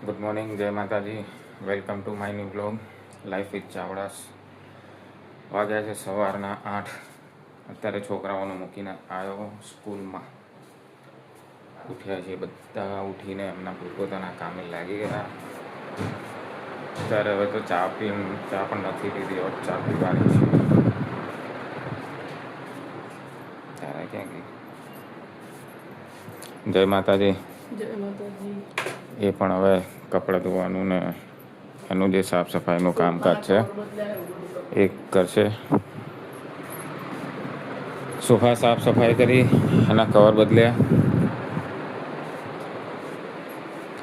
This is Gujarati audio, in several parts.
ગુડ મોર્નિંગ, જય માતાજી. Welcome to my new blog life with Chavdas. વાગ્યા છે સવારના 8. અત્યારે છોકરાઓને મૂકીને આવ્યો સ્કૂલમાં. ઉઠ્યા છે બધા, ઉઠીને એમના પોતાના કામે લાગી ગયા. અત્યારે હવે તો ચા પણ નથી પીધી, હવે ચા પીવાની છે. ત્યારે ક્યાં ગઈ? જય માતાજી. જય માતાજી. એ પણ હવે કપડાં ધોવાનું ને એનું જે સાફ સફાઈનું કામકાજ છે એ કરશે. સોફા સાફ સફાઈ કરી, એના કવર બદલ્યા.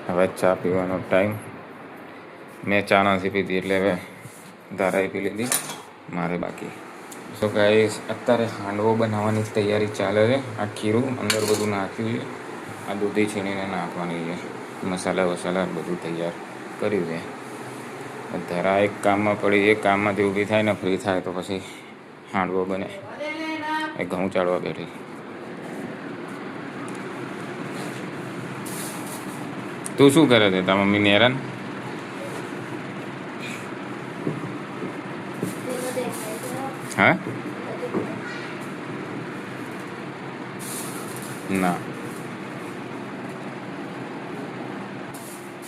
હવે ચા પીવાનો ટાઈમ. મેં ચા નથી પીધી એટલે હવે ધારાએ પી લીધી, મારે બાકી. સો ગાઈસ, અત્યારે હાંડવો બનાવવાની તૈયારી ચાલે છે. આ ખીરું અંદર બધું નાખ્યું છે, આ દૂધી છીણીને નાખવાની છે, મસાલા વસાલા બધું તૈયાર કર્યું છે. ધરા એક કામમાં પડી, એક કામમાંથી ઊભી થાય ને ફ્રી થાય તો પછી હાંડવો બને. એ ઘઉં ચાળવા બેઠી. તું શું કરે છે? તારા મમ્મી નેરાન? હા ના.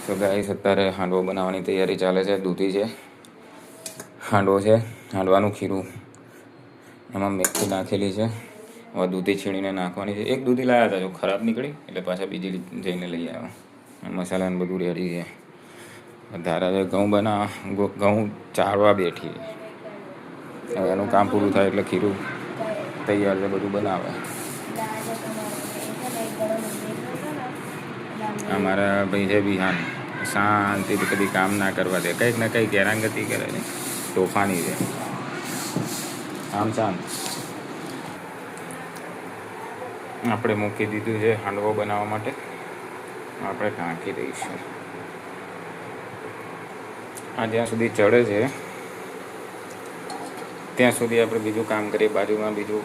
તો ગાઈસ, અત્યારે હાંડવો બનાવવાની તૈયારી ચાલે છે. દૂધી છે, હાંડવો છે, હાંડવાનું ખીરું, એમાં મેથી નાખેલી છે. હવે દૂધી છીણીને નાખવાની છે. એક દૂધી લાવ્યા હતા, જો ખરાબ નીકળી એટલે પાછા બીજી જઈને લઈ આવ્યો. મસાલાને બધું રેડી છે. ધારા ઘઉં ચાળવા બેઠી. હવે એનું કામ પૂરું થાય એટલે ખીરું તૈયાર છે, બધું બનાવે. અમારા ભાઈ છે વિહાન, શાંતિથી કદી કામ ના કરવા દે, કંઈક ને કંઈક હેરાનગતિ કરે છે, તોફાની છે. આમ શાંત. આપણે મૂકી દીધું છે હાંડવો બનાવવા માટે. આપણે ઢાંકી દઈશું. આ જ્યાં સુધી ચડે છે ત્યાં સુધી આપણે બીજું કામ કરીએ. બાજુમાં બીજું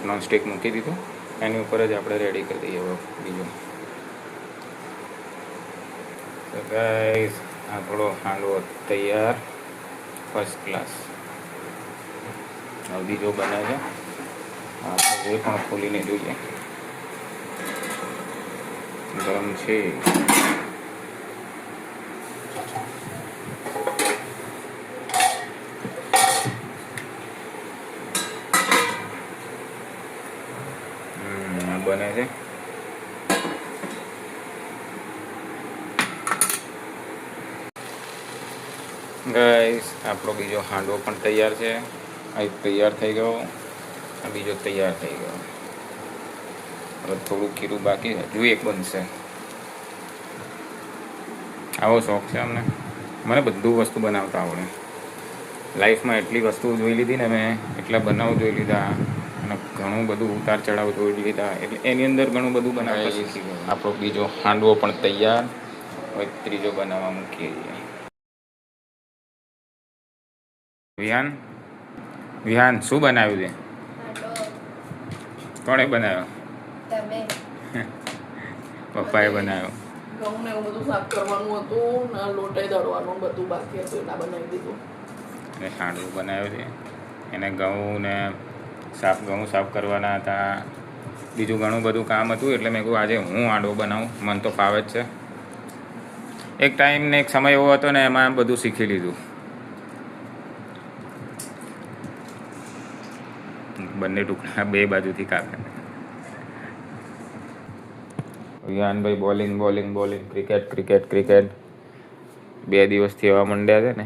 નોનસ્ટિક મૂકી દીધું, એની ઉપર જ આપણે રેડી કરી દઈએ બીજું. તો ગાઈસ, આપણો હાંડવો તૈયાર, ફર્સ્ટ ક્લાસ. હવે બીજો બને છે, આપણે એ પણ ખોલીને જોઈએ. ગરમ છે. બને છે. ગાઈસ, આપણો બીજો હાંડવો પણ તૈયાર છે. આ એક તૈયાર થઈ ગયો, આ બીજો તૈયાર થઈ ગયો. હવે થોડું ખીરું બાકી છે, હજુ એક બનશે. આવો શોખ છે અમને. મને બધું વસ્તુ બનાવતા આવડે. લાઈફમાં એટલી વસ્તુઓ જોઈ લીધી ને મેં, એટલા બનાવ જોઈ લીધા અને ઘણું બધું ઉતાર ચઢાવ જોઈ લીધા, એટલે એની અંદર ઘણું બધું બનાવતા શીખી ગયો. આપણો બીજો હાંડવો પણ તૈયાર. હવે ત્રીજો બનાવવા મૂકીએ છીએ. વિહાન શું બનાવ્યું છે? કોણે બનાવ્યો? પપ્પાએ બનાવ્યો. ઘઉં ને એવું બધું સાફ કરવાનું હતું ને લોટે દળવાનું બધું બાકી હતું, એટલે બનાવી દીધું. અને હાંડવું બનાવ્યું છે. એને ઘઉં સાફ કરવાના હતા, બીજું ઘણું બધું કામ હતું, એટલે મેં કહ્યું આજે હું હાંડવો બનાવું. મને તો ફાવે જ છે. એક ટાઈમ ને એક સમય એવો હતો ને, એમાં બધું શીખી લીધું. બંને ટુકડા બે બાજુથી કાપે. વિહાનભાઈ બોલિંગ ક્રિકેટ 2 દિવસથી એવા મંડ્યા છે ને.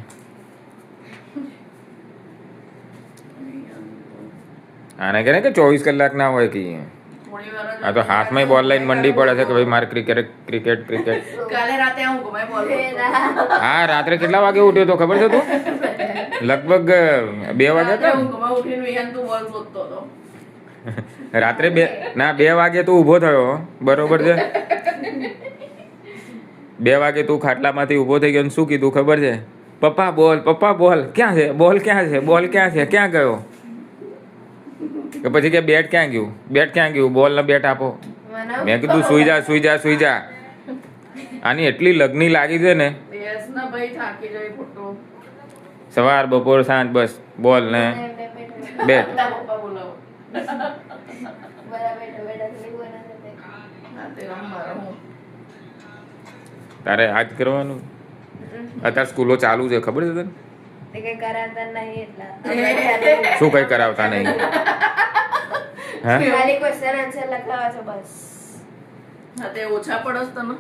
આને કહે ને કે 24 કલાક ના હોય કે આ તો હાથમાં બોલ લઈને મંડી પડે છે કે ભાઈ મારે ક્રિકેટ. કાલે રાતે હું ઘુમાઈ બોલ. હા, રાત્રે કેટલા વાગે ઉઠ્યો તો ખબર છે તું? લગભગ 2 વાગે હતા. હું ઘુમા ઉઠીને વિહાન તું બોલ ગોતતો હતો. રાત્રે 2 વાગે તું ઊભો થયો, બરોબર છે? 2 વાગે તું ખાટલામાંથી ઊભો થઈ ગયો, શું કીધું ખબર છે? પપ્પા બોલ ક્યાં છે? બોલ ક્યાં છે? ક્યાં ગયો? કે પછી કે બેટ ક્યાં ગયું? બોલ ને બેટ આપો. મેં કીધું સુઈ જા. આની એટલી લગ્ની લાગી છે ને, બેસ ના ભાઈ થાકી જાય ખોટો. સવાર બપોર સાંજ બસ બોલ ને બેટ. પપ્પા બોલાવો. હા તે મારા હું તારે આજ કરવાનું. અત્યારે સ્કૂલો ચાલુ છે ખબર છે તને? શું કઈ કરાવતા નહીં? હા હા તે ઓછા પડસ તને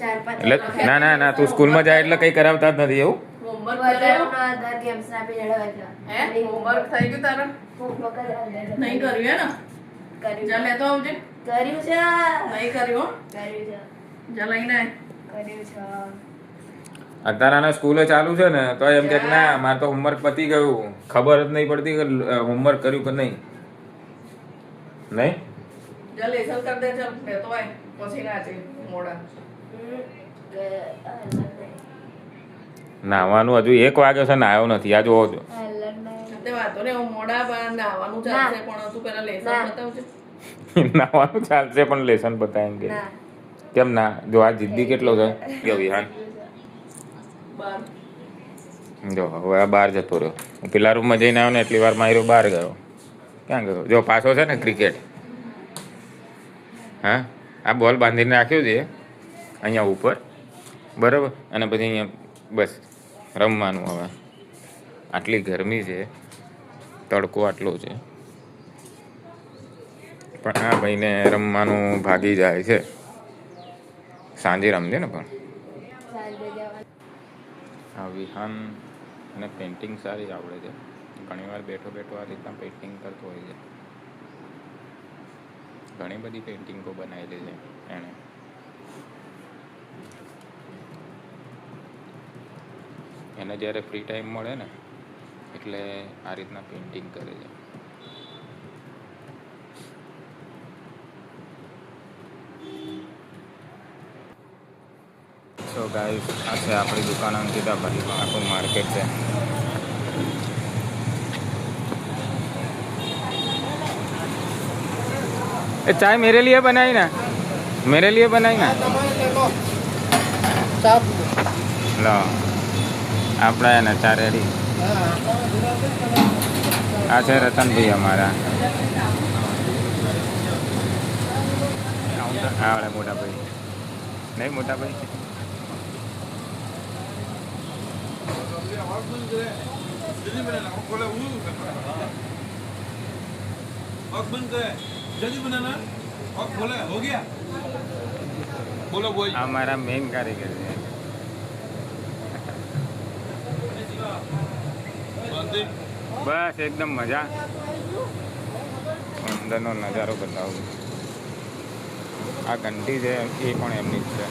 એટલે ના તું સ્કૂલમાં જાય એટલે કઈ કરાવતા જ નથી એવું. હોમવર્ક કરાયો હે હોમવર્ક થઈ ગયું તારા નહીં કર્યું હે ને જા લેતો આવજે કર્યું છે નહીં કર્યું હો કર્યું છે જા લઈને આય. કર્યું છે અત્યારે સ્કૂલે ચાલુ છે ને તો એમ કે ના મારે તો હોમવર્ક પતી ગયું, ખબર જ નહીં પડતી કે હોમવર્ક કર્યું કે નહીં. નહીં જા લેસન કર દે ચાલ લેતો આય પછી ના છે મોડા નાવાનું હજુ 1 વાગ્યો છે, નાયો નથી. આ જોવો છો. તે વાતો ને હું મોડા બહાર નાવાનું ચાલશે પણ તું પેલા લેસન બતાવજે. નાવાનું ચાલશે પણ લેસન બતાવીને કે કેમ ના? જો આ જિદ્દી કેટલો છે જો વિહાન. બાર જો હવે આ બહાર જતો રહ્યો. હું પેલા રૂમમાં જઈને આવ્યો ને એટલી વાર માર્યો બહાર ગયો. ક્યાં ગયો? જો પાછો છે ને ક્રિકેટ. હા આ બોલ બાંધીને રાખ્યો છે અહીંયા ઉપર બરાબર, અને પછી અહીંયા બસ રમવાનું. હવે આટલી ગરમી છે, તડકો આટલો છે, પણ આ ભાઈને રમવાનું ભાગી જાય છે. સાંજે રમજે ને પણ. હા વિહાન અને પેઇન્ટિંગ સારી આવડે છે. ઘણીવાર બેઠો બેઠો આ રીતના પેઇન્ટિંગ કરતો હોય છે. ઘણી બધી પેઇન્ટિંગો બનાવેલી છે એણે. એને જ્યારે ફ્રી ટાઈમ મળે ને એટલે આ રીતના પેઇન્ટિંગ કરે છે. સો ગાઈસ આ છે આપણી દુકાન અંકિતા ભાઈ, આખું માર્કેટ છે. ए चाय मेरे लिए बनाई ना, मेरे लिए बनाई ना. लो આપણા એના ચા રેડી. આ છે રતનભાઈ અમારા. આવડે મોટા ભાઈ નહીં? મોટા ભાઈ जल्दी बनाना और खोला हो गया बोलो बोल हमारा मेन कारीगर है. બસ એકદમ મજા. અંદરનો નજારો બતાવું. આ ઘંટી છે એ પણ એમની જ છે.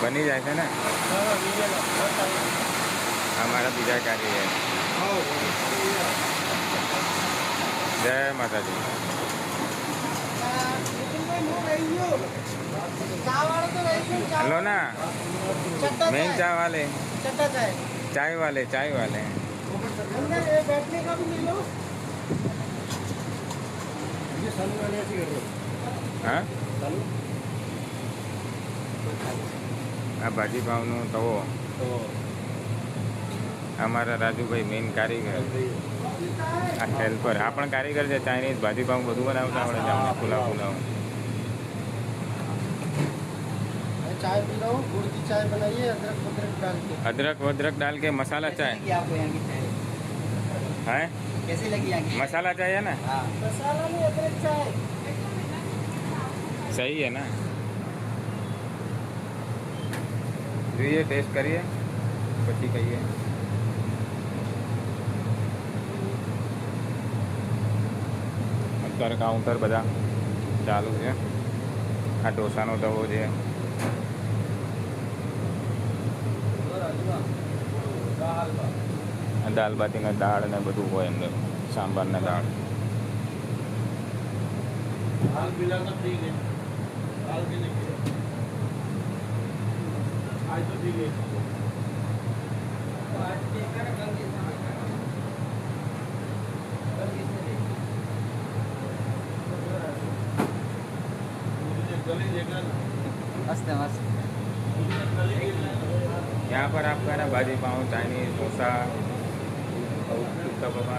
બની જાય છે ને. અમારા બીજા કારીગર. જય માતાજી. हेलो ना मेन चाय वाले, चाय वाले बैठने का भी ले लो. हाँ આ ભાજી ભાવનો તવો. અમારા રાજુભાઈ મેઇન કારીગર, આ હેલ્પર. આ પણ કારીગર છે. ચાઇનીઝ ભાજી ભાવ બધું બનાવતા આવડે છે અમને. પુલાવ चाय पी लो, गुड़ की चाय बनाइए अदरक वदरक डाल के. मसाला चाय आपको यहाँ की चाय है. कैसी लगी यहाँ की? मसाला चाय है ना? हाँ मसाला नहीं, अदरक चाय सही है ना? જોઈએ ટેસ્ટ કરીએ પછી કહીએ. અત્યારે કાઉન્ટર બધા ચાલુ છે. આ ઢોસાનો તવો છે. દાલ બાટીના દાળ ને બધું હોય અંદર. સાંભારના દાળ. मस्त है मस्त यहाँ पर आपका ना भाजी पाव चाइनीज डोसा उत्तपम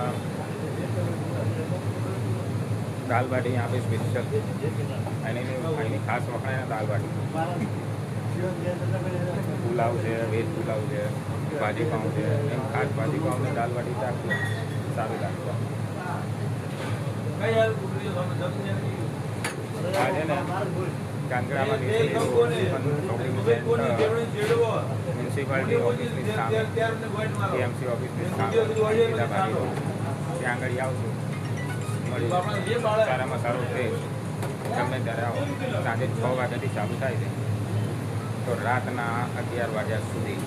दाल बाटी यहाँ पे स्पेशल એની ખાસ વખણાય ને દાલ બાટી પુલાવ છે વેજ પુલાવ છે ભાજી પાઉં છે એમ ખાસ ભાજી પાઉં ને દાલ બાટી ચાખવું સારું લાગશે આ છે ને કાંકરામાં મ્યુનિસિપાલિટી ઓફિસની સામે ટીએમસી ઓફિસની સામે ત્યાં આગળ આવશું સારામાં સારો ટેસ્ટ ગમે ત્યારે આવો સાંજે 6 વાગ્યાથી ચાલુ થાય છે તો રાતના 11 વાગ્યા સુધી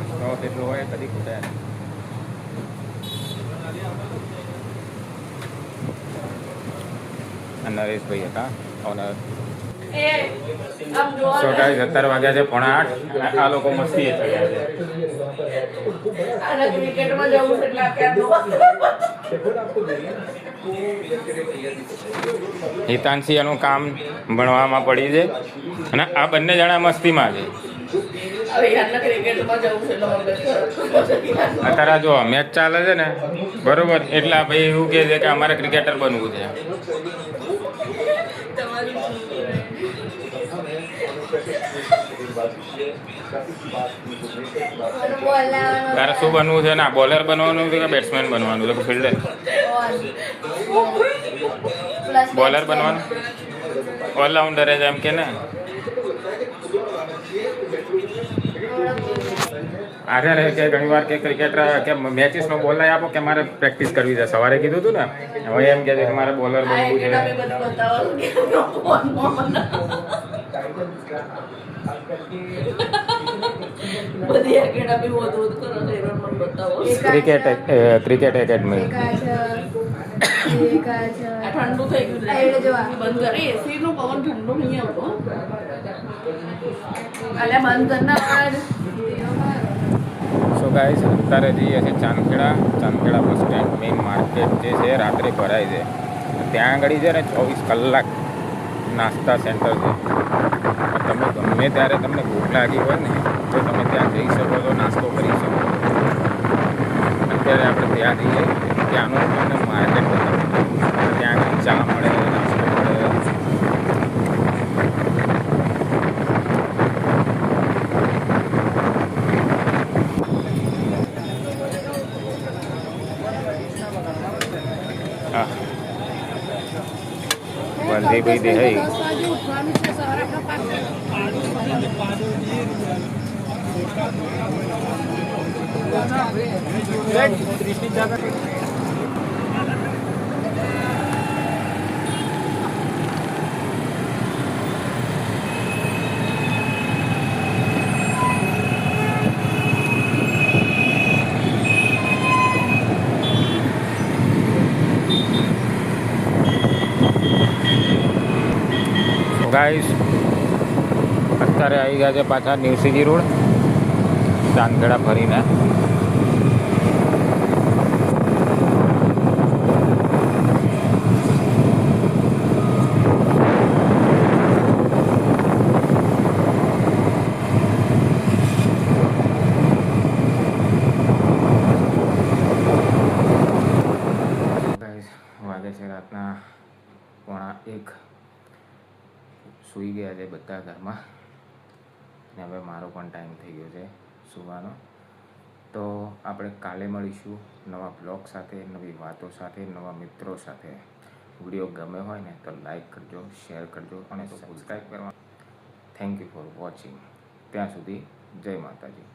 સ્ટોક એટલો હોય કદી ખૂટે નરેશભાઈ હતા ઓનર સો ગાઈસ 17 વાગ્યા છે 7:45 આ લોકો મસ્તી ચડ્યા છે આના ક્રિકેટમાં જવું છે એટલે હિતાંશી એનું કામ ભણવામાં પડી છે અને આ બંને જણા મસ્તીમાં છે હવે યારના ક્રિકેટમાં જવું છે એટલે અત્યારે જો મેચ ચાલે છે ને બરોબર એટલે આ ભાઈ એવું કહે છે કે અમારે ક્રિકેટર બનવું છે તારે શું બનવું છે ના બોલર બનવાનું છે કે બેટ્સમેન બનવાનું છે કે ફિલ્ડર બોલર બનવાનું ઓલરાઉન્ડર જ એમ કે ને આજે રહે કે ઘણીવાર કે ક્રિકેટર કે મેચીસનો બોલ લઈ આપો કે મારે પ્રેક્ટિસ કરવી છે સવારે કીધું હતું ને હવે એમ કહે છે કે મારે બોલર બનવું છે બધી એકેડમી હોત કરો છો એનો મને બતાવો ક્રિકેટ એકેડમી આ ઠંડુ થઈ ગયું બંધ કરી એસી નો પવન ઠંડો નહીં આવતો અલ્યા બંધ કરના સો ગાઈસ અત્યારે જઈએ છે Chandkheda bus stand main market જે છે રાત્રે ભરાય છે ત્યાં આગળ છે ને 24 કલાક નાસ્તા સેન્ટર છે તમે ગમે ત્યારે તમને ભૂખ લાગી હોય ને તો તમે ત્યાં જઈ શકો છો નાસ્તો કરી શકો અત્યારે આપણે ત્યાં જઈએ ત્યાંનું તમને માર્કેટ બતાવું ત્યાં આગળ ચા મળે નાસ્તો મળે બલજીભાઈ દેહાઈ ગાઈસ અત્યારે આવી ગયા છે પાછા ન્યૂ સિટી રોડ ચાંદખેડા ફરીને વાગે છે રાતના 1:15 સૂઈ ગયા છે બધા ઘરમાં ને હવે મારો પણ ટાઈમ થઈ ગયો છે સૂવાનો તો આપણે કાલે મળીશું નવા બ્લોગ સાથે નવી વાતો સાથે નવા મિત્રો સાથે વિડીયો ગમે હોય ને તો લાઈક કરજો શેર કરજો અને સબસ્ક્રાઈબ કરવા થેન્ક યુ ફોર વોચિંગ ત્યાં સુધી જય માતાજી